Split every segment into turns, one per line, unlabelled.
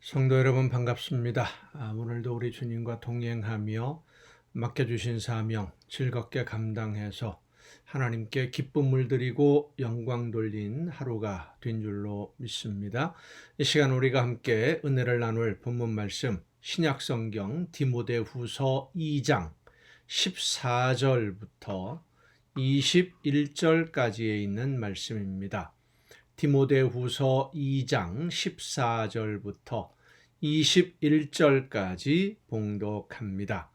성도 여러분 반갑습니다. 오늘도 우리 주님과 동행하며 맡겨주신 사명 즐겁게 감당해서 하나님께 기쁨을 드리고 영광 돌린 하루가 된 줄로 믿습니다. 이 시간 우리가 함께 은혜를 나눌 본문 말씀 신약성경 디모데후서 2장 14절부터 21절까지에 있는 말씀입니다. 디모데후서 2장 14절부터 21절까지 봉독합니다.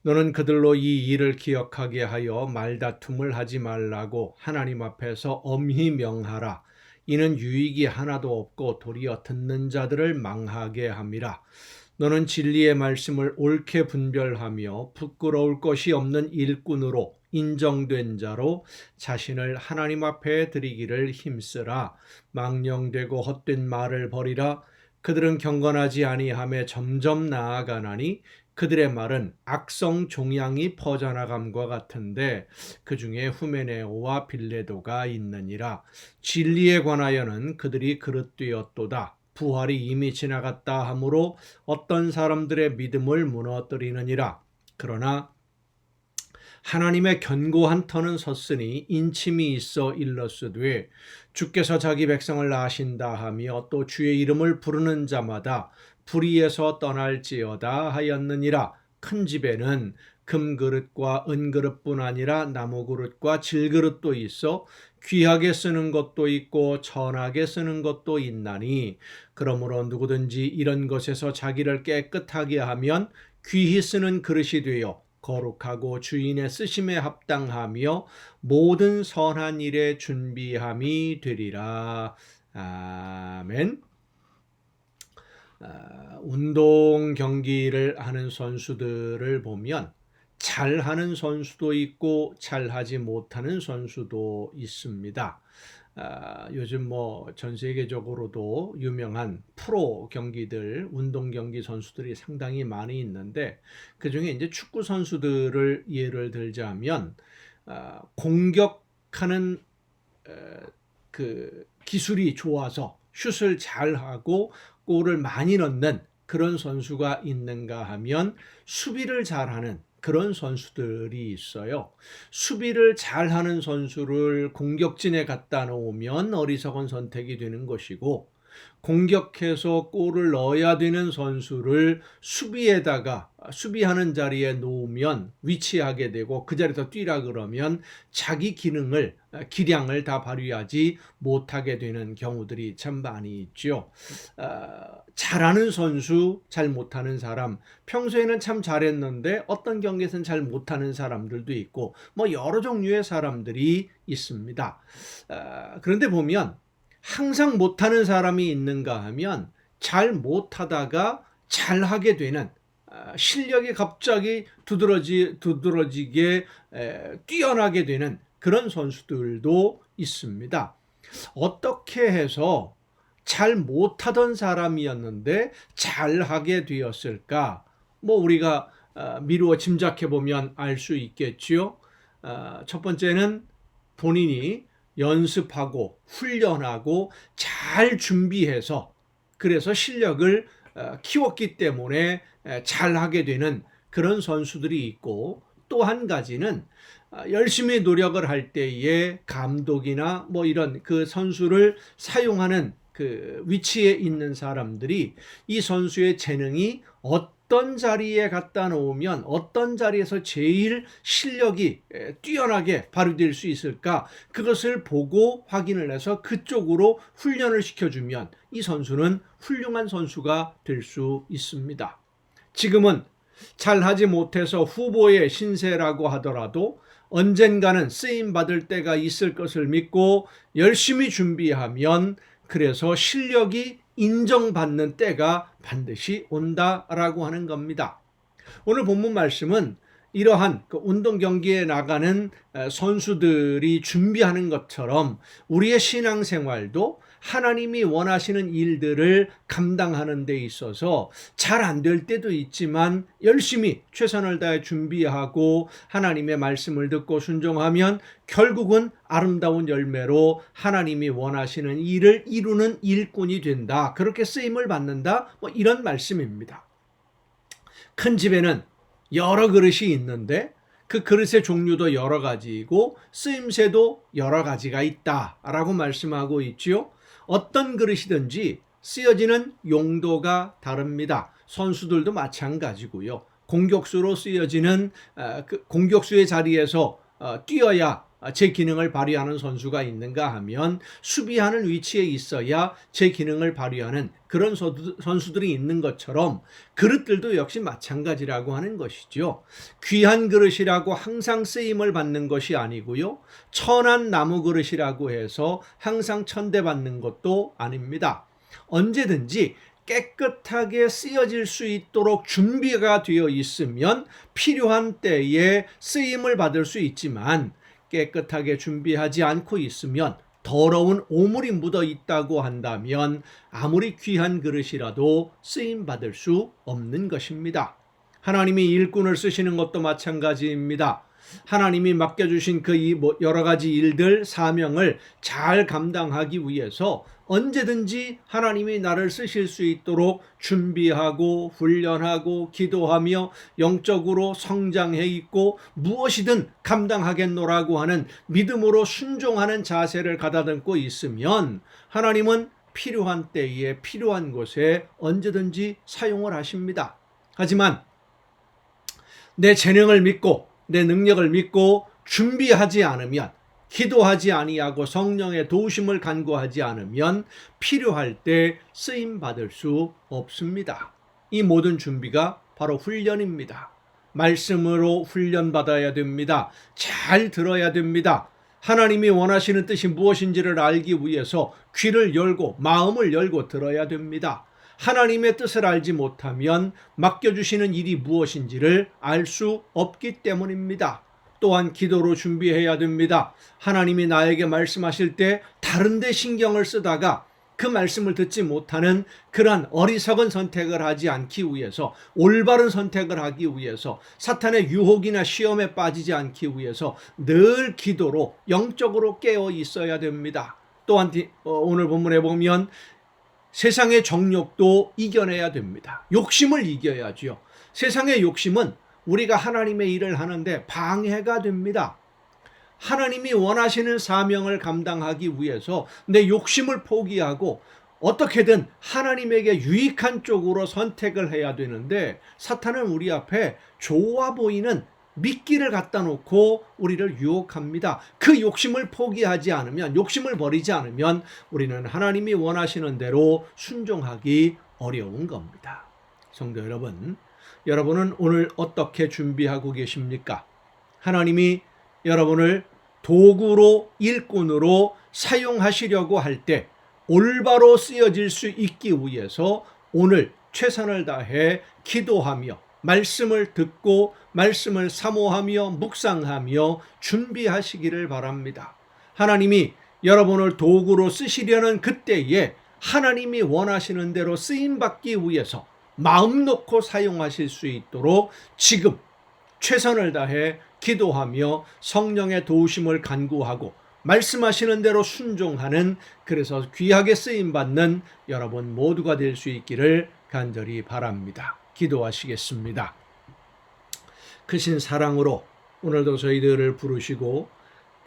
너는 그들로 이 일을 기억하게 하여 말다툼을 하지 말라고 하나님 앞에서 엄히 명하라. 이는 유익이 하나도 없고 도리어 듣는 자들을 망하게 함이라. 너는 진리의 말씀을 옳게 분별하며 부끄러울 것이 없는 일꾼으로 인정된 자로 자신을 하나님 앞에 드리기를 힘쓰라. 망령되고 헛된 말을 버리라. 그들은 경건하지 아니하며 점점 나아가나니 그들의 말은 악성 종양이 퍼져나감과 같은데 그 중에 후메네오와 빌레도가 있느니라. 진리에 관하여는 그들이 그릇되었도다. 부활이 이미 지나갔다 하므로 어떤 사람들의 믿음을 무너뜨리느니라. 그러나 하나님의 견고한 터는 섰으니 인침이 있어 일렀으되 주께서 자기 백성을 아신다 하며 또 주의 이름을 부르는 자마다 불의에서 떠날지어다 하였느니라. 큰 집에는 금그릇과 은그릇뿐 아니라 나무그릇과 질그릇도 있어 귀하게 쓰는 것도 있고 천하게 쓰는 것도 있나니 그러므로 누구든지 이런 것에서 자기를 깨끗하게 하면 귀히 쓰는 그릇이 되어 거룩하고 주인의 쓰심에 합당하며 모든 선한 일에 준비함이 되리라. 아멘. 운동 경기를 하는 선수들을 보면 잘하는 선수도 있고 잘하지 못하는 선수도 있습니다. 요즘 전 세계적으로도 유명한 프로 경기들, 운동 경기 선수들이 상당히 많이 있는데 그 중에 이제 축구 선수들을 예를 들자면 공격하는 그 기술이 좋아서 슛을 잘하고 골을 많이 넣는 그런 선수가 있는가 하면 수비를 잘하는 그런 선수들이 있어요. 수비를 잘하는 선수를 공격진에 갖다 놓으면 어리석은 선택이 되는 것이고 공격해서 골을 넣어야 되는 선수를 수비에다가 수비하는 자리에 놓으면 위치하게 되고 그 자리에서 뛰라 그러면 자기 기량을 다 발휘하지 못하게 되는 경우들이 참 많이 있죠. 잘하는 선수, 잘 못하는 사람, 평소에는 참 잘했는데 어떤 경기에서는 잘 못하는 사람들도 있고 여러 종류의 사람들이 있습니다. 그런데 보면 항상 못하는 사람이 있는가 하면 잘 못하다가 잘하게 되는 실력이 갑자기 두드러지게 뛰어나게 되는 그런 선수들도 있습니다. 어떻게 해서 잘 못하던 사람이었는데 잘하게 되었을까? 우리가 미루어 짐작해 보면 알 수 있겠지요. 첫 번째는 본인이 연습하고 훈련하고 잘 준비해서 그래서 실력을 키웠기 때문에 잘하게 되는 그런 선수들이 있고 또 한 가지는 열심히 노력을 할 때에 감독이나 이런 그 선수를 사용하는 그 위치에 있는 사람들이 이 선수의 재능이 어떤 자리에 갖다 놓으면 어떤 자리에서 제일 실력이 뛰어나게 발휘될 수 있을까 그것을 보고 확인을 해서 그쪽으로 훈련을 시켜주면 이 선수는 훌륭한 선수가 될 수 있습니다. 지금은 잘하지 못해서 후보의 신세라고 하더라도 언젠가는 쓰임받을 때가 있을 것을 믿고 열심히 준비하면 그래서 실력이 인정받는 때가 반드시 온다라고 하는 겁니다. 오늘 본문 말씀은 이러한 운동 경기에 나가는 선수들이 준비하는 것처럼 우리의 신앙생활도 하나님이 원하시는 일들을 감당하는 데 있어서 잘 안 될 때도 있지만 열심히 최선을 다해 준비하고 하나님의 말씀을 듣고 순종하면 결국은 아름다운 열매로 하나님이 원하시는 일을 이루는 일꾼이 된다. 그렇게 쓰임을 받는다. 이런 말씀입니다. 큰 집에는 여러 그릇이 있는데 그 그릇의 종류도 여러 가지이고 쓰임새도 여러 가지가 있다라고 말씀하고 있지요. 어떤 그릇이든지 쓰여지는 용도가 다릅니다. 선수들도 마찬가지고요. 공격수로 쓰여지는 공격수의 자리에서 뛰어야 제 기능을 발휘하는 선수가 있는가 하면 수비하는 위치에 있어야 제 기능을 발휘하는 그런 선수들이 있는 것처럼 그릇들도 역시 마찬가지라고 하는 것이죠. 귀한 그릇이라고 항상 쓰임을 받는 것이 아니고요. 천한 나무 그릇이라고 해서 항상 천대받는 것도 아닙니다. 언제든지 깨끗하게 쓰여질 수 있도록 준비가 되어 있으면 필요한 때에 쓰임을 받을 수 있지만 깨끗하게 준비하지 않고 있으면 더러운 오물이 묻어 있다고 한다면 아무리 귀한 그릇이라도 쓰임 받을 수 없는 것입니다. 하나님이 일꾼을 쓰시는 것도 마찬가지입니다. 하나님이 맡겨주신 그 여러 가지 일들, 사명을 잘 감당하기 위해서 언제든지 하나님이 나를 쓰실 수 있도록 준비하고 훈련하고 기도하며 영적으로 성장해 있고 무엇이든 감당하겠노라고 하는 믿음으로 순종하는 자세를 가다듬고 있으면 하나님은 필요한 때에 필요한 곳에 언제든지 사용을 하십니다. 하지만 내 재능을 믿고 내 능력을 믿고 준비하지 않으면, 기도하지 아니하고 성령의 도우심을 간구하지 않으면 필요할 때 쓰임 받을 수 없습니다. 이 모든 준비가 바로 훈련입니다. 말씀으로 훈련받아야 됩니다. 잘 들어야 됩니다. 하나님이 원하시는 뜻이 무엇인지를 알기 위해서 귀를 열고 마음을 열고 들어야 됩니다. 하나님의 뜻을 알지 못하면 맡겨주시는 일이 무엇인지를 알 수 없기 때문입니다. 또한 기도로 준비해야 됩니다. 하나님이 나에게 말씀하실 때 다른 데 신경을 쓰다가 그 말씀을 듣지 못하는 그러한 어리석은 선택을 하지 않기 위해서, 올바른 선택을 하기 위해서, 사탄의 유혹이나 시험에 빠지지 않기 위해서 늘 기도로 영적으로 깨어 있어야 됩니다. 또한 오늘 본문에 보면 세상의 정욕도 이겨내야 됩니다. 욕심을 이겨야죠. 세상의 욕심은 우리가 하나님의 일을 하는데 방해가 됩니다. 하나님이 원하시는 사명을 감당하기 위해서 내 욕심을 포기하고 어떻게든 하나님에게 유익한 쪽으로 선택을 해야 되는데 사탄은 우리 앞에 좋아 보이는 미끼를 갖다 놓고 우리를 유혹합니다. 그 욕심을 포기하지 않으면, 욕심을 버리지 않으면 우리는 하나님이 원하시는 대로 순종하기 어려운 겁니다. 성도 여러분, 여러분은 오늘 어떻게 준비하고 계십니까? 하나님이 여러분을 도구로, 일꾼으로 사용하시려고 할 때 올바로 쓰여질 수 있기 위해서 오늘 최선을 다해 기도하며 말씀을 듣고 말씀을 사모하며 묵상하며 준비하시기를 바랍니다. 하나님이 여러분을 도구로 쓰시려는 그때에 하나님이 원하시는 대로 쓰임받기 위해서 마음 놓고 사용하실 수 있도록 지금 최선을 다해 기도하며 성령의 도우심을 간구하고 말씀하시는 대로 순종하는, 그래서 귀하게 쓰임받는 여러분 모두가 될 수 있기를 간절히 바랍니다. 기도하시겠습니다. 크신 사랑으로 오늘도 저희들을 부르시고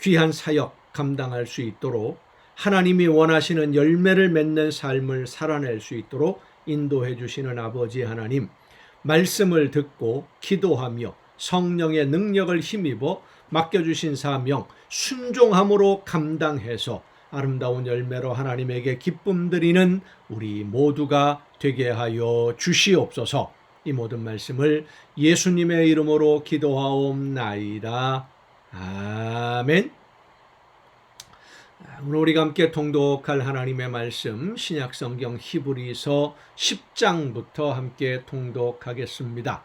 귀한 사역 감당할 수 있도록 하나님이 원하시는 열매를 맺는 삶을 살아낼 수 있도록 인도해 주시는 아버지 하나님, 말씀을 듣고 기도하며 성령의 능력을 힘입어 맡겨주신 사명 순종함으로 감당해서 아름다운 열매로 하나님에게 기쁨 드리는 우리 모두가 되게 하여 주시옵소서. 이 모든 말씀을 예수님의 이름으로 기도하옵나이다. 아멘. 오늘 우리가 함께 통독할 하나님의 말씀 신약성경 히브리서 10장부터 함께 통독하겠습니다.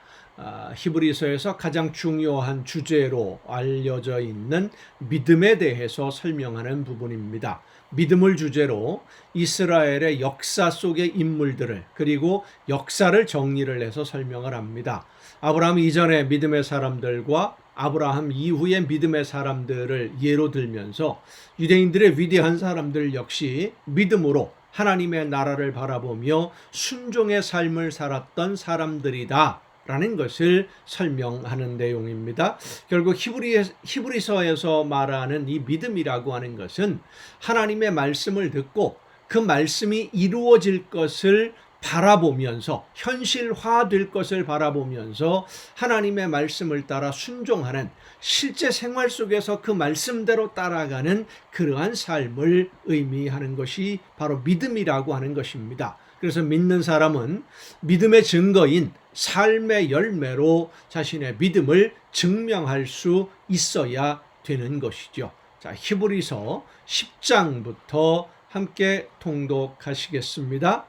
히브리서에서 가장 중요한 주제로 알려져 있는 믿음에 대해서 설명하는 부분입니다. 믿음을 주제로 이스라엘의 역사 속의 인물들을 그리고 역사를 정리를 해서 설명을 합니다. 아브라함 이전의 믿음의 사람들과 아브라함 이후의 믿음의 사람들을 예로 들면서 유대인들의 위대한 사람들 역시 믿음으로 하나님의 나라를 바라보며 순종의 삶을 살았던 사람들이다 라는 것을 설명하는 내용입니다. 결국 히브리서에서 말하는 이 믿음이라고 하는 것은 하나님의 말씀을 듣고 그 말씀이 이루어질 것을 바라보면서 현실화될 것을 바라보면서 하나님의 말씀을 따라 순종하는 실제 생활 속에서 그 말씀대로 따라가는 그러한 삶을 의미하는 것이 바로 믿음이라고 하는 것입니다. 그래서 믿는 사람은 믿음의 증거인 삶의 열매로 자신의 믿음을 증명할 수 있어야 되는 것이죠. 자, 히브리서 10장부터 함께 통독하시겠습니다.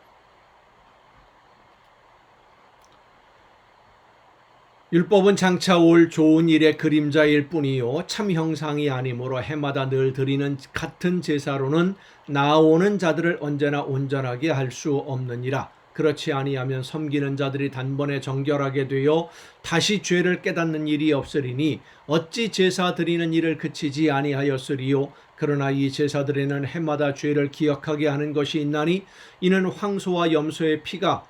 율법은 장차 올 좋은 일의 그림자일 뿐이요 참 형상이 아니므로 해마다 늘 드리는 같은 제사로는 나아오는 자들을 언제나 온전하게 할 수 없느니라. 그렇지 아니하면 섬기는 자들이 단번에 정결하게 되어 다시 죄를 깨닫는 일이 없으리니 어찌 제사 드리는 일을 그치지 아니하였으리요. 그러나 이 제사 드리는 해마다 죄를 기억하게 하는 것이 있나니 이는 황소와 염소의 피가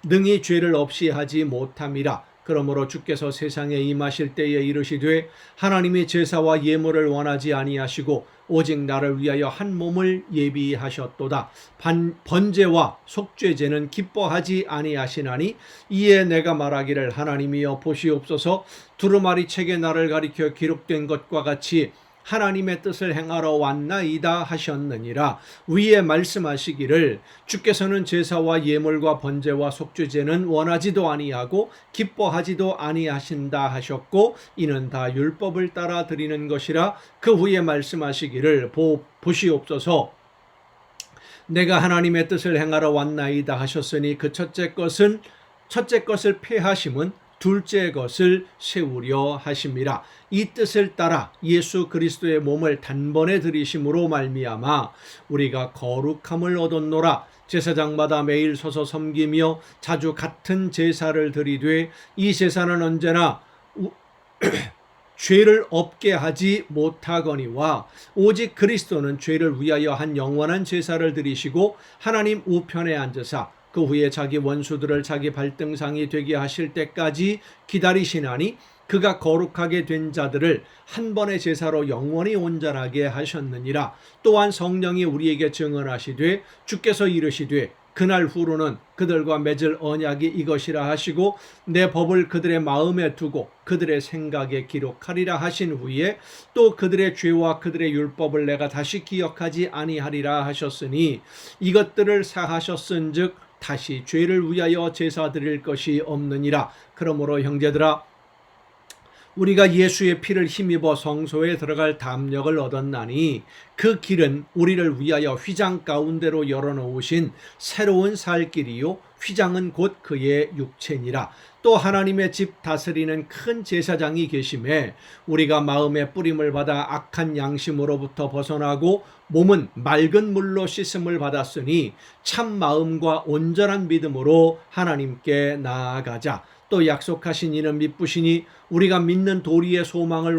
능히 죄를 없이 하지 못함이라. 그러므로 주께서 세상에 임하실 때에 이르시되 하나님이 제사와 예물을 원하지 아니하시고 오직 나를 위하여 한 몸을 예비하셨도다. 번제와 속죄제는 기뻐하지 아니하시나니 이에 내가 말하기를 하나님이여 보시옵소서 두루마리 책에 나를 가리켜 기록된 것과 같이 하나님의 뜻을 행하러 왔나이다 하셨느니라. 위에 말씀하시기를 주께서는 제사와 예물과 번제와 속죄제는 원하지도 아니하고 기뻐하지도 아니하신다 하셨고 이는 다 율법을 따라 드리는 것이라. 그 후에 말씀하시기를 보시옵소서 내가 하나님의 뜻을 행하러 왔나이다 하셨으니 그 첫째 것을 폐하심은 둘째 것을 세우려 하심이라. 이 뜻을 따라 예수 그리스도의 몸을 단번에 들이심으로 말미암아 우리가 거룩함을 얻었노라. 제사장마다 매일 서서 섬기며 자주 같은 제사를 드리되 이 제사는 언제나 죄를 없게 하지 못하거니와 오직 그리스도는 죄를 위하여 한 영원한 제사를 드리시고 하나님 우편에 앉으사 그 후에 자기 원수들을 자기 발등상이 되게 하실 때까지 기다리시나니 그가 거룩하게 된 자들을 한 번의 제사로 영원히 온전하게 하셨느니라. 또한 성령이 우리에게 증언하시되 주께서 이르시되 그날 후로는 그들과 맺을 언약이 이것이라 하시고 내 법을 그들의 마음에 두고 그들의 생각에 기록하리라 하신 후에 또 그들의 죄와 그들의 율법을 내가 다시 기억하지 아니하리라 하셨으니 이것들을 사하셨은즉 다시 죄를 위하여 제사 드릴 것이 없느니라. 그러므로 형제들아 우리가 예수의 피를 힘입어 성소에 들어갈 담력을 얻었나니 그 길은 우리를 위하여 휘장 가운데로 열어놓으신 새로운 살 길이요 휘장은 곧 그의 육체니라. 또 하나님의 집 다스리는 큰 제사장이 계심에 우리가 마음의 뿌림을 받아 악한 양심으로부터 벗어나고 몸은 맑은 물로 씻음을 받았으니 참 마음과 온전한 믿음으로 하나님께 나아가자. 또 약속하신 이는 미쁘시니 우리가 믿는 도리의 소망을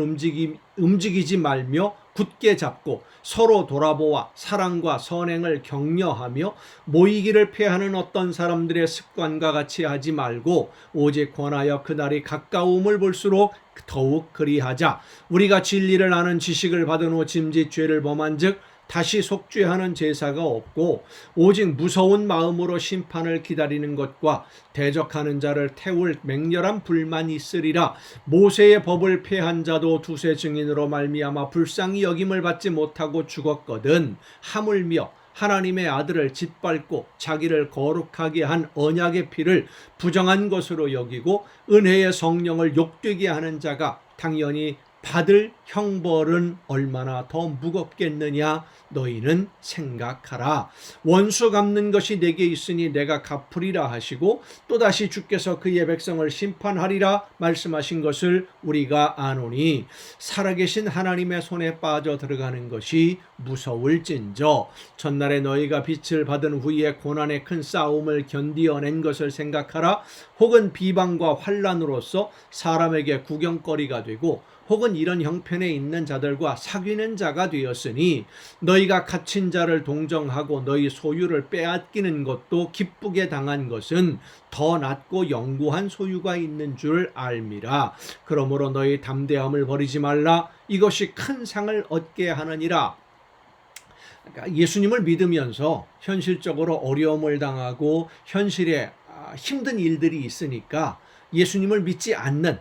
움직이지 말며 굳게 잡고 서로 돌아보아 사랑과 선행을 격려하며 모이기를 패하는 어떤 사람들의 습관과 같이 하지 말고 오직 권하여 그날이 가까움을 볼수록 더욱 그리하자. 우리가 진리를 아는 지식을 받은 후 짐짓 죄를 범한즉 다시 속죄하는 제사가 없고 오직 무서운 마음으로 심판을 기다리는 것과 대적하는 자를 태울 맹렬한 불만이 있으리라. 모세의 법을 폐한 자도 두세 증인으로 말미암아 불쌍히 여김을 받지 못하고 죽었거든. 하물며 하나님의 아들을 짓밟고 자기를 거룩하게 한 언약의 피를 부정한 것으로 여기고 은혜의 성령을 욕되게 하는 자가 당연히 받을 형벌은 얼마나 더 무겁겠느냐 너희는 생각하라. 원수 갚는 것이 내게 있으니 내가 갚으리라 하시고 또다시 주께서 그의 백성을 심판하리라 말씀하신 것을 우리가 아노니 살아계신 하나님의 손에 빠져 들어가는 것이 무서울진저 전날에 너희가 빛을 받은 후에 고난의 큰 싸움을 견디어낸 것을 생각하라. 혹은 비방과 환난으로서 사람에게 구경거리가 되고 혹은 이런 형편에 있는 자들과 사귀는 자가 되었으니 너희가 갇힌 자를 동정하고 너희 소유를 빼앗기는 것도 기쁘게 당한 것은 더 낫고 영구한 소유가 있는 줄 알미라. 그러므로 너희 담대함을 버리지 말라. 이것이 큰 상을 얻게 하느니라. 그러니까 예수님을 믿으면서 현실적으로 어려움을 당하고 현실에 힘든 일들이 있으니까 예수님을 믿지 않는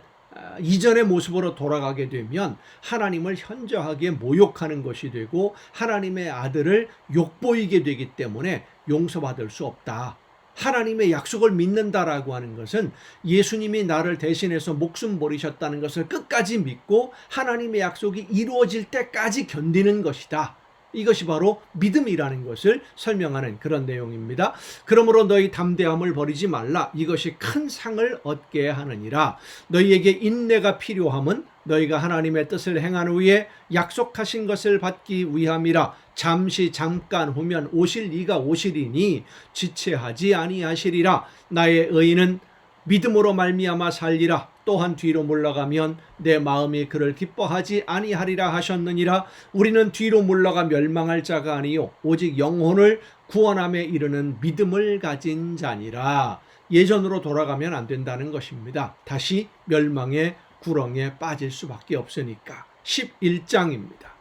이전의 모습으로 돌아가게 되면 하나님을 현저하게 모욕하는 것이 되고 하나님의 아들을 욕보이게 되기 때문에 용서받을 수 없다. 하나님의 약속을 믿는다라고 하는 것은 예수님이 나를 대신해서 목숨 버리셨다는 것을 끝까지 믿고 하나님의 약속이 이루어질 때까지 견디는 것이다. 이것이 바로 믿음이라는 것을 설명하는 그런 내용입니다. 그러므로 너희 담대함을 버리지 말라. 이것이 큰 상을 얻게 하느니라. 너희에게 인내가 필요함은 너희가 하나님의 뜻을 행한 후에 약속하신 것을 받기 위함이라. 잠깐 후면 오실 이가 오시리니 지체하지 아니하시리라. 나의 의인은 믿음으로 말미암아 살리라. 또한 뒤로 물러가면 내 마음이 그를 기뻐하지 아니하리라 하셨느니라. 우리는 뒤로 물러가 멸망할 자가 아니요 오직 영혼을 구원함에 이르는 믿음을 가진 자니라. 예전으로 돌아가면 안 된다는 것입니다. 다시 멸망의 구렁에 빠질 수밖에 없으니까. 11장입니다.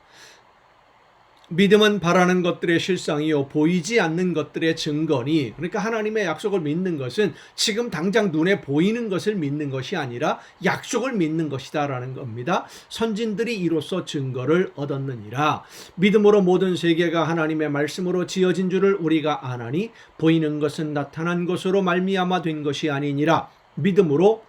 믿음은 바라는 것들의 실상이요 보이지 않는 것들의 증거니. 그러니까 하나님의 약속을 믿는 것은 지금 당장 눈에 보이는 것을 믿는 것이 아니라 약속을 믿는 것이다라는 겁니다. 선진들이 이로써 증거를 얻었느니라. 믿음으로 모든 세계가 하나님의 말씀으로 지어진 줄을 우리가 아나니 보이는 것은 나타난 것으로 말미암아 된 것이 아니니라. 믿음으로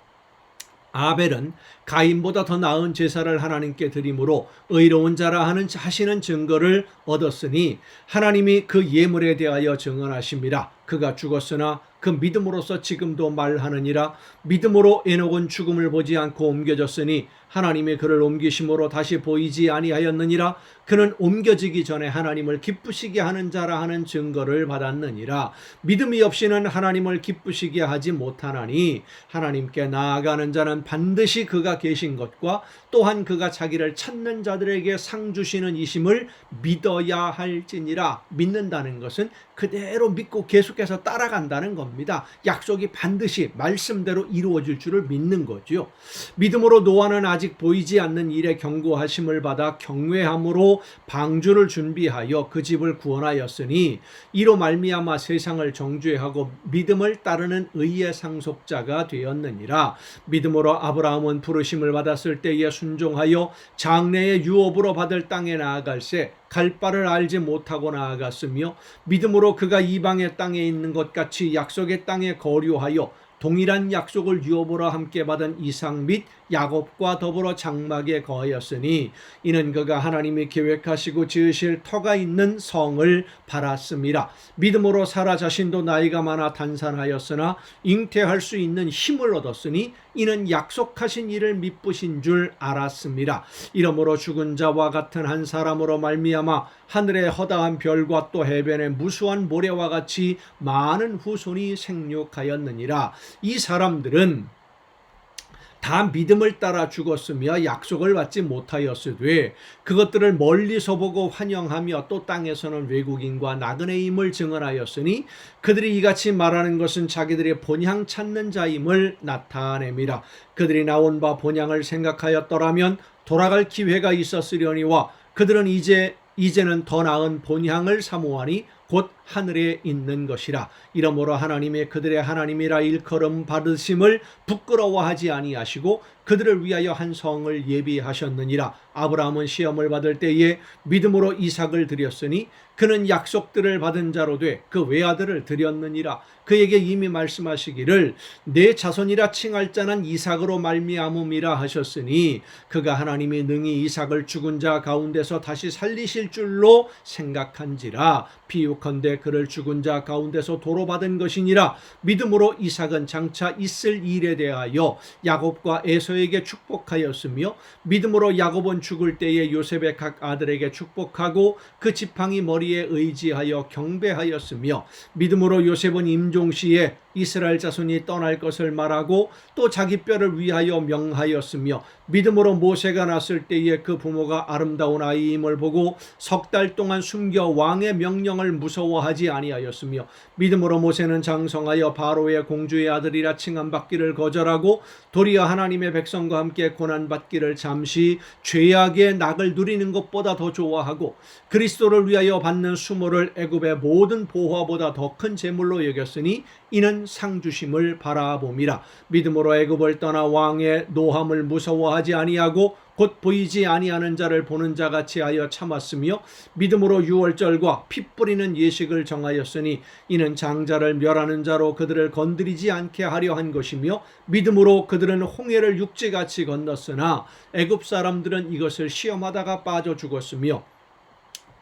아벨은 가인보다 더 나은 제사를 하나님께 드림으로 의로운 자라 하시는 증거를 얻었으니 하나님이 그 예물에 대하여 증언하십니다. 그가 죽었으나 그 믿음으로서 지금도 말하느니라. 믿음으로 에녹은 죽음을 보지 않고 옮겨졌으니 하나님이 그를 옮기심으로 다시 보이지 아니하였느니라. 그는 옮겨지기 전에 하나님을 기쁘시게 하는 자라 하는 증거를 받았느니라. 믿음이 없이는 하나님을 기쁘시게 하지 못하나니 하나님께 나아가는 자는 반드시 그가 계신 것과 또한 그가 자기를 찾는 자들에게 상 주시는 이심을 믿어야 할지니라. 믿는다는 것은 그대로 믿고 계속해서 따라간다는 겁니다. 약속이 반드시 말씀대로 이루어질 줄을 믿는 거죠. 믿음으로 노아는 아직 보이지 않는 일에 경고하심을 받아 경외함으로 방주를 준비하여 그 집을 구원하였으니 이로 말미암아 세상을 정죄하고 믿음을 따르는 의의 상속자가 되었느니라. 믿음으로 아브라함은 부르심을 받았을 때에 순종하여 장래의 유업으로 받을 땅에 나아갈새 갈 바를 알지 못하고 나아갔으며 믿음으로 그가 이방의 땅에 있는 것 같이 약속의 땅에 거류하여 동일한 약속을 유업으로 함께 받은 이삭 및 야곱과 더불어 장막에 거하였으니 이는 그가 하나님이 계획하시고 지으실 터가 있는 성을 바랐음이라. 믿음으로 사라 자신도 나이가 많아 단산하였으나 잉태할 수 있는 힘을 얻었으니 이는 약속하신 이를 미쁘신 줄 알았음이라. 이러므로 죽은 자와 같은 한 사람으로 말미암아 하늘의 허다한 별과 또 해변의 무수한 모래와 같이 많은 후손이 생육하였느니라. 이 사람들은 다 믿음을 따라 죽었으며 약속을 받지 못하였으되 그것들을 멀리서 보고 환영하며 또 땅에서는 외국인과 나그네임을 증언하였으니 그들이 이같이 말하는 것은 자기들의 본향 찾는 자임을 나타내미라. 그들이 나온 바 본향을 생각하였더라면 돌아갈 기회가 있었으려니와 그들은 이제는 더 나은 본향을 사모하니 곧 하늘에 있는 것이라. 이러므로 하나님의 그들의 하나님이라 일컬음 받으심을 부끄러워하지 아니하시고 그들을 위하여 한 성을 예비하셨느니라. 아브라함은 시험을 받을 때에 믿음으로 이삭을 드렸으니 그는 약속들을 받은 자로 돼 그 외아들을 드렸느니라. 그에게 이미 말씀하시기를 내 자손이라 칭할 자는 이삭으로 말미암음이라 하셨으니 그가 하나님이 능히 이삭을 죽은 자 가운데서 다시 살리실 줄로 생각한지라. 비유컨대 그를 죽은 자 가운데서 도로 받은 것이니라. 믿음으로 이삭은 장차 있을 일에 대하여 야곱과 에서에게 축복하였으며 믿음으로 야곱은 죽을 때에 요셉의 각 아들에게 축복하고 그 지팡이 머리에 의지하여 경배하였으며 믿음으로 요셉은 임종시에 이스라엘 자손이 떠날 것을 말하고 또 자기 뼈를 위하여 명하였으며 믿음으로 모세가 났을 때에 그 부모가 아름다운 아이임을 보고 석 달 동안 숨겨 왕의 명령을 무서워하지 아니하였으며 믿음으로 모세는 장성하여 바로의 공주의 아들이라 칭함받기를 거절하고 도리어 하나님의 백성과 함께 고난받기를 잠시 죄악의 낙을 누리는 것보다 더 좋아하고 그리스도를 위하여 받는 수모를 애굽의 모든 보화보다 더 큰 재물로 여겼으니 이는 상 주심을 바라봄이라. 믿음으로 애굽을 떠나 왕의 노함을 무서워하지 아니하고 곧 보이지 아니하는 자를 보는 자 같이 하여 참았으며 믿음으로 유월절과 피 뿌리는 예식을 정하였으니 이는 장자를 멸하는 자로 그들을 건드리지 않게 하려 한 것이며 믿음으로 그들은 홍해를 육지같이 건넜으나 애굽 사람들은 이것을 시험하다가 빠져 죽었으며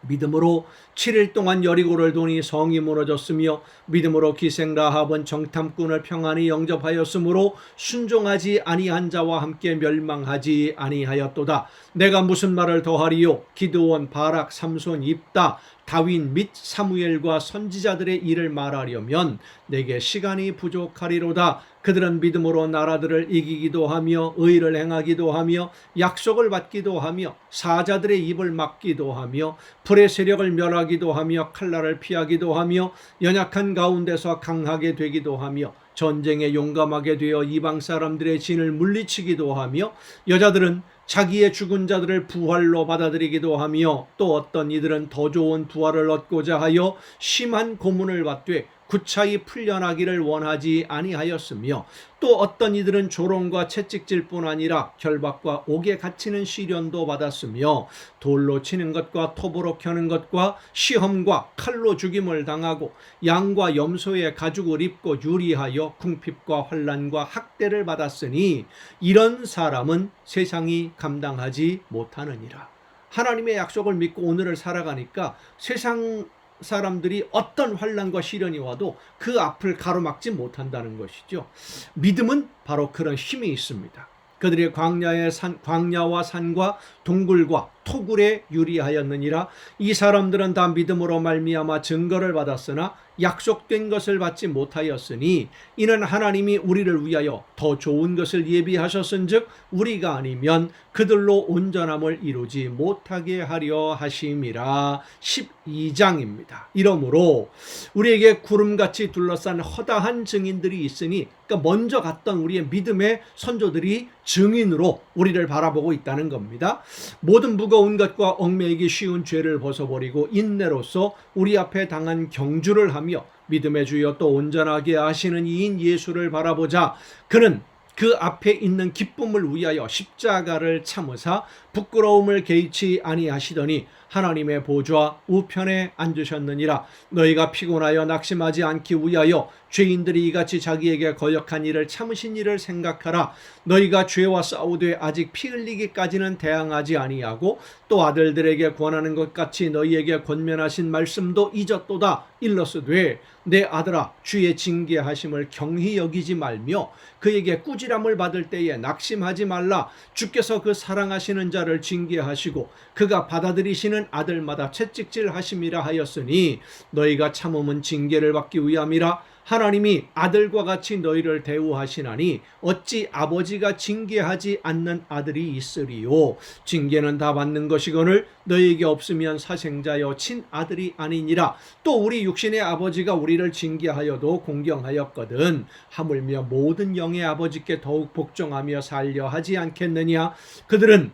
믿음으로 7일 동안 여리고를 도니 성이 무너졌으며 믿음으로 기생 라합은 정탐꾼을 평안히 영접하였으므로 순종하지 아니한 자와 함께 멸망하지 아니하였도다. 내가 무슨 말을 더하리요? 기드온, 바락, 삼손, 입다, 다윗 및 사무엘과 선지자들의 일을 말하려면 내게 시간이 부족하리로다. 그들은 믿음으로 나라들을 이기기도 하며 의를 행하기도 하며 약속을 받기도 하며 사자들의 입을 막기도 하며 불의 세력을 멸하기도 하며 칼날을 피하기도 하며 연약한 가운데서 강하게 되기도 하며 전쟁에 용감하게 되어 이방 사람들의 진을 물리치기도 하며 여자들은 자기의 죽은 자들을 부활로 받아들이기도 하며 또 어떤 이들은 더 좋은 부활을 얻고자 하여 심한 고문을 받되 구차히 풀려나기를 원하지 아니하였으며 또 어떤 이들은 조롱과 채찍질뿐 아니라 결박과 옥에 갇히는 시련도 받았으며 돌로 치는 것과 톱으로 켜는 것과 시험과 칼로 죽임을 당하고 양과 염소의 가죽을 입고 유리하여 궁핍과 환난과 학대를 받았으니 이런 사람은 세상이 감당하지 못하느니라. 하나님의 약속을 믿고 오늘을 살아가니까 세상 사람들이 어떤 환난과 시련이 와도 그 앞을 가로막지 못한다는 것이죠. 믿음은 바로 그런 힘이 있습니다. 그들의 광야와 산과 동굴과 토굴에 유리하였느니라. 이 사람들은 다 믿음으로 말미암아 증거를 받았으나 약속된 것을 받지 못하였으니 이는 하나님이 우리를 위하여 더 좋은 것을 예비하셨은즉 우리가 아니면 그들로 온전함을 이루지 못하게 하려 하심이라. 12장입니다. 이러므로 우리에게 구름같이 둘러싼 허다한 증인들이 있으니 그러니까 먼저 갔던 우리의 믿음의 선조들이 증인으로 우리를 바라보고 있다는 겁니다. 모든 무거운 것과 얽매이기 쉬운 죄를 벗어버리고 인내로서 우리 앞에 당한 경주를 하며 믿음의 주여 또 온전하게 하시는 이인 예수를 바라보자. 그는 그 앞에 있는 기쁨을 위하여 십자가를 참으사 부끄러움을 개의치 아니하시더니 하나님의 보좌 우편에 앉으셨느니라. 너희가 피곤하여 낙심하지 않기 위하여 죄인들이 이같이 자기에게 거역한 일을 참으신 일을 생각하라. 너희가 죄와 싸우되 아직 피 흘리기까지는 대항하지 아니하고 또 아들들에게 권하는 것 같이 너희에게 권면하신 말씀도 잊었도다. 일러스되 내 아들아 주의 징계하심을 경히 여기지 말며 그에게 꾸지람을 받을 때에 낙심하지 말라. 주께서 그 사랑하시는 자를 징계하시고 그가 받아들이시는 아들마다 채찍질 하심이라 하였으니 너희가 참음은 징계를 받기 위함이라. 하나님이 아들과 같이 너희를 대우하시나니 어찌 아버지가 징계하지 않는 아들이 있으리요. 징계는 다 받는 것이거늘 너희에게 없으면 사생자여 친아들이 아니니라. 또 우리 육신의 아버지가 우리를 징계하여도 공경하였거든 하물며 모든 영의 아버지께 더욱 복종하며 살려 하지 않겠느냐. 그들은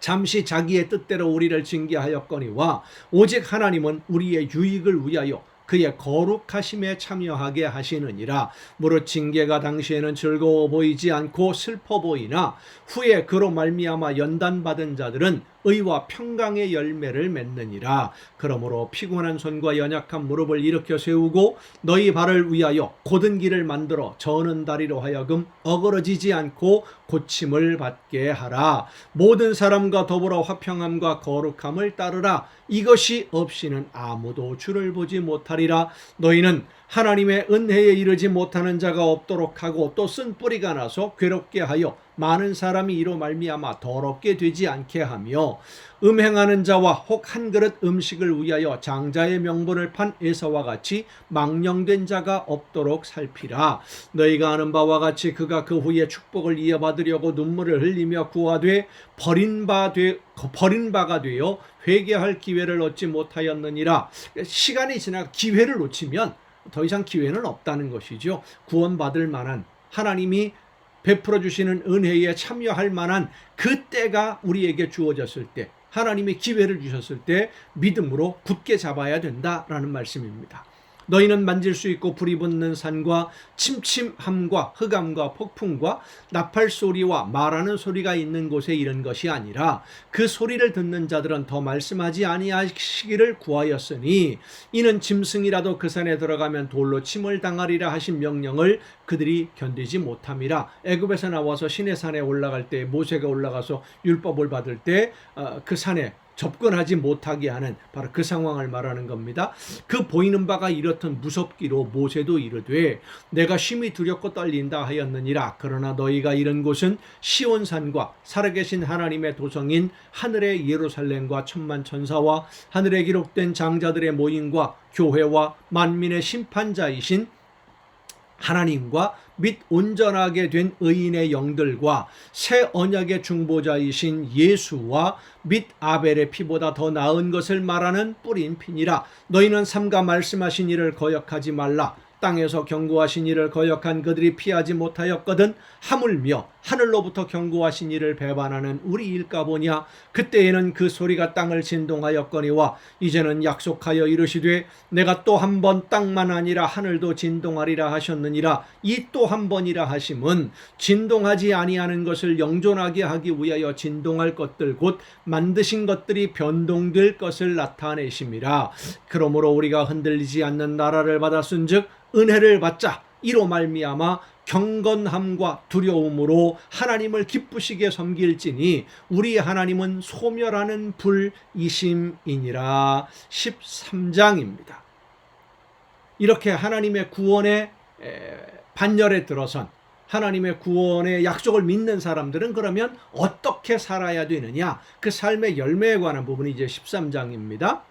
잠시 자기의 뜻대로 우리를 징계하였거니와 오직 하나님은 우리의 유익을 위하여 그의 거룩하심에 참여하게 하시느니라. 무릇 징계가 당시에는 즐거워 보이지 않고 슬퍼 보이나 후에 그로 말미암아 연단받은 자들은 의와 평강의 열매를 맺느니라. 그러므로 피곤한 손과 연약한 무릎을 일으켜 세우고 너희 발을 위하여 곧은 길을 만들어 저는 다리로 하여금 어그러지지 않고 고침을 받게 하라. 모든 사람과 더불어 화평함과 거룩함을 따르라. 이것이 없이는 아무도 주를 보지 못하리라. 너희는 하나님의 은혜에 이르지 못하는 자가 없도록 하고 또 쓴 뿌리가 나서 괴롭게 하여 많은 사람이 이로 말미암아 더럽게 되지 않게 하며 음행하는 자와 혹 한 그릇 음식을 위하여 장자의 명분을 판 에서와 같이 망령된 자가 없도록 살피라. 너희가 아는 바와 같이 그가 그 후에 축복을 이어받으려고 눈물을 흘리며 구하되 버린 바가 되어 회개할 기회를 얻지 못하였느니라. 시간이 지나 기회를 놓치면 더 이상 기회는 없다는 것이죠. 구원받을 만한, 하나님이 베풀어 주시는 은혜에 참여할 만한 그 때가 우리에게 주어졌을 때, 하나님이 기회를 주셨을 때 믿음으로 굳게 잡아야 된다라는 말씀입니다. 너희는 만질 수 있고 불이 붙는 산과 침침함과 흑암과 폭풍과 나팔 소리와 말하는 소리가 있는 곳에 이른 것이 아니라 그 소리를 듣는 자들은 더 말씀하지 아니하시기를 구하였으니 이는 짐승이라도 그 산에 들어가면 돌로 침을 당하리라 하신 명령을 그들이 견디지 못함이라. 애굽에서 나와서 시내산에 올라갈 때, 모세가 올라가서 율법을 받을 때 그 산에 접근하지 못하게 하는 바로 그 상황을 말하는 겁니다. 그 보이는 바가 이렇듯 무섭기로 모세도 이르되 내가 심히 두렵고 떨린다 하였느니라. 그러나 너희가 이른 곳은 시온산과 살아계신 하나님의 도성인 하늘의 예루살렘과 천만 천사와 하늘에 기록된 장자들의 모임과 교회와 만민의 심판자이신 하나님과 및 온전하게 된 의인의 영들과 새 언약의 중보자이신 예수와 및 아벨의 피보다 더 나은 것을 말하는 뿌린 피니라. 너희는 삼가 말씀하신 이를 거역하지 말라. 땅에서 경고하신 이를 거역한 그들이 피하지 못하였거든 하물며 하늘로부터 경고하신 이를 배반하는 우리일까 보냐. 그때에는 그 소리가 땅을 진동하였거니와 이제는 약속하여 이르시되 내가 또 한 번 땅만 아니라 하늘도 진동하리라 하셨느니라. 이 또 한 번이라 하심은 진동하지 아니하는 것을 영존하게 하기 위하여 진동할 것들 곧 만드신 것들이 변동될 것을 나타내심이라. 그러므로 우리가 흔들리지 않는 나라를 받았은즉 은혜를 받자. 이로 말미암아 경건함과 두려움으로 하나님을 기쁘시게 섬길지니 우리 하나님은 소멸하는 불이심이니라. 13장입니다. 이렇게 하나님의 구원의 반열에 들어선 하나님의 구원의 약속을 믿는 사람들은 그러면 어떻게 살아야 되느냐, 그 삶의 열매에 관한 부분이 이제 13장입니다.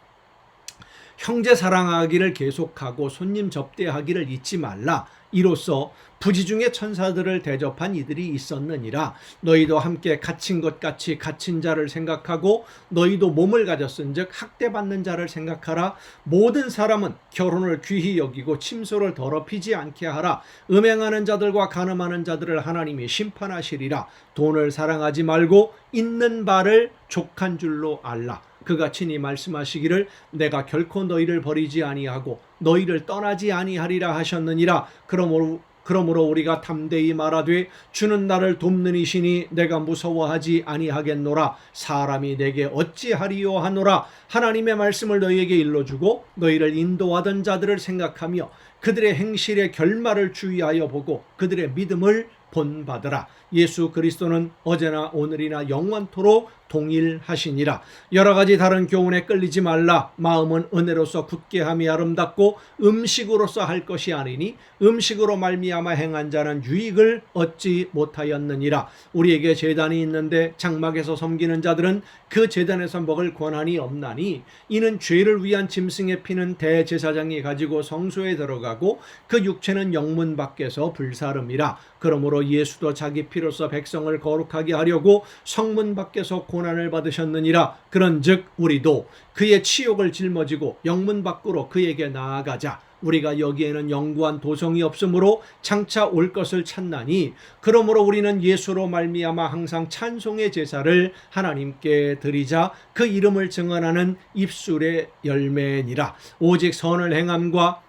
형제 사랑하기를 계속하고 손님 접대하기를 잊지 말라. 이로써 부지 중에 천사들을 대접한 이들이 있었느니라. 너희도 함께 갇힌 것 같이 갇힌 자를 생각하고 너희도 몸을 가졌은즉 학대받는 자를 생각하라. 모든 사람은 결혼을 귀히 여기고 침소를 더럽히지 않게 하라. 음행하는 자들과 간음하는 자들을 하나님이 심판하시리라. 돈을 사랑하지 말고 있는 바를 족한 줄로 알라. 그가 친히 말씀하시기를 내가 결코 너희를 버리지 아니하고 너희를 떠나지 아니하리라 하셨느니라. 그러므로 우리가 담대히 말하되 주는 나를 돕는 이시니 내가 무서워하지 아니하겠노라. 사람이 내게 어찌하리요 하노라. 하나님의 말씀을 너희에게 일러주고 너희를 인도하던 자들을 생각하며 그들의 행실의 결말을 주의하여 보고 그들의 믿음을 본받으라. 예수 그리스도는 어제나 오늘이나 영원토록 동일하시니라. 여러 가지 다른 교훈에 끌리지 말라. 마음은 은혜로서 굳게 함이 아름답고 음식으로서 할 것이 아니니 음식으로 말미암아 행한 자는 유익을 얻지 못하였느니라. 우리에게 제단이 있는데 장막에서 섬기는 자들은 그 제단에서 먹을 권한이 없나니 이는 죄를 위한 짐승의 피는 대제사장이 가지고 성소에 들어가고 그 육체는 영문 밖에서 불사름이라. 그러므로 예수도 자기 피로서 백성을 거룩하게 하려고 성문 밖에서 고난을 받으셨느니라. 그런즉 우리도 그의 치욕을 짊어지고 영문 밖으로 그에게 나아가자. 우리가 여기에는 영구한 도성이 없으므로 장차 올 것을 찾나니 그러므로 우리는 예수로 말미암아 항상 찬송의 제사를 하나님께 드리자. 그 이름을 증언하는 입술의 열매니라. 오직 선을 행함과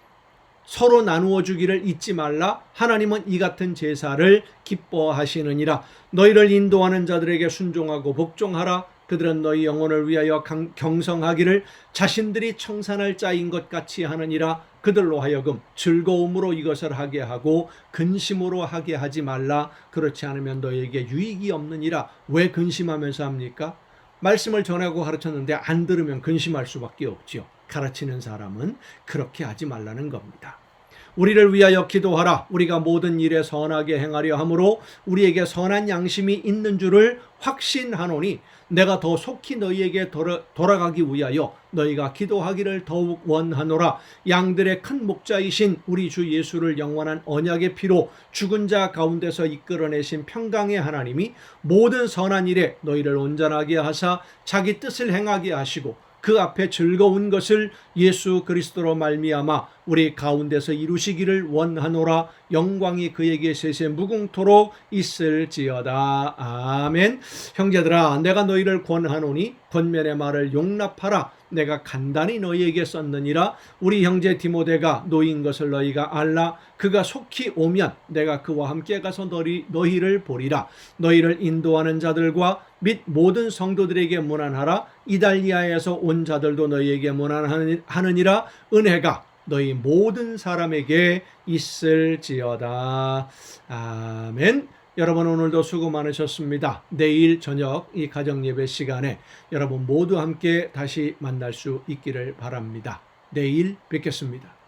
서로 나누어 주기를 잊지 말라. 하나님은 이 같은 제사를 기뻐하시느니라. 너희를 인도하는 자들에게 순종하고 복종하라. 그들은 너희 영혼을 위하여 경성하기를 자신들이 청산할 자인 것 같이 하느니라. 그들로 하여금 즐거움으로 이것을 하게 하고 근심으로 하게 하지 말라. 그렇지 않으면 너희에게 유익이 없느니라. 왜 근심하면서 합니까? 말씀을 전하고 가르쳤는데 안 들으면 근심할 수밖에 없지요. 가르치는 사람은 그렇게 하지 말라는 겁니다. 우리를 위하여 기도하라. 우리가 모든 일에 선하게 행하려 함으로 우리에게 선한 양심이 있는 줄을 확신하노니 내가 더 속히 너희에게 돌아가기 위하여 너희가 기도하기를 더욱 원하노라. 양들의 큰 목자이신 우리 주 예수를 영원한 언약의 피로 죽은 자 가운데서 이끌어내신 평강의 하나님이 모든 선한 일에 너희를 온전하게 하사 자기 뜻을 행하게 하시고 그 앞에 즐거운 것을 예수 그리스도로 말미암아 우리 가운데서 이루시기를 원하노라. 영광이 그에게 세세 무궁토록 있을지어다. 아멘. 형제들아, 내가 너희를 권하노니 권면의 말을 용납하라. 내가 간단히 너희에게 썼느니라. 우리 형제 디모데가 노인 것을 너희가 알라. 그가 속히 오면 내가 그와 함께 가서 너희를 보리라. 너희를 인도하는 자들과 및 모든 성도들에게 문안하라. 이달리아에서 온 자들도 너희에게 문안하느니라. 은혜가 너희 모든 사람에게 있을지어다. 아멘. 여러분, 오늘도 수고 많으셨습니다. 내일 저녁 이 가정예배 시간에 여러분 모두 함께 다시 만날 수 있기를 바랍니다. 내일 뵙겠습니다.